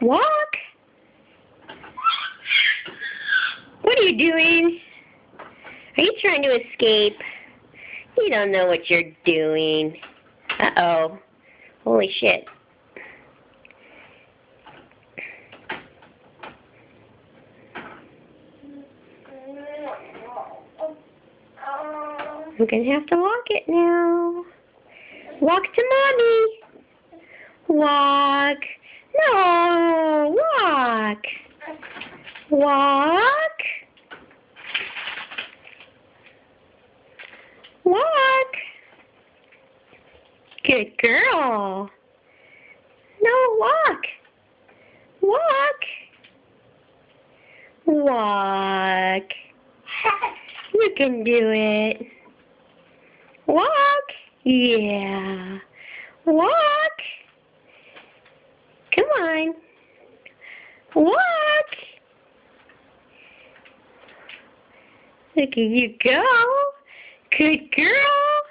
Walk? What are you doing? Are you trying to escape? You don't know what you're doing. Uh-oh. Holy shit. I'm gonna have to walk it now. Walk to mommy. Walk. No, walk. Walk. Walk. Good girl. No, walk. Walk. Walk. You can do it. Walk. Yeah. Walk. Come on. Walk. Look at you go. Good girl.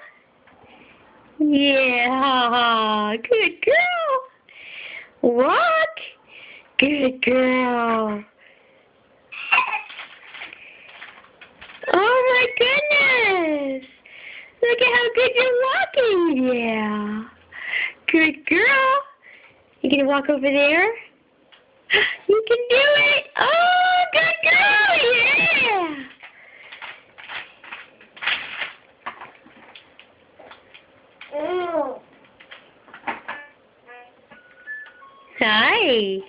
Yeah. Good girl. Walk. Good girl. Oh my goodness. Look at how good you're walking. Yeah. Good girl. You gonna walk over there? You can do it. Oh, good girl. Yeah. Hi.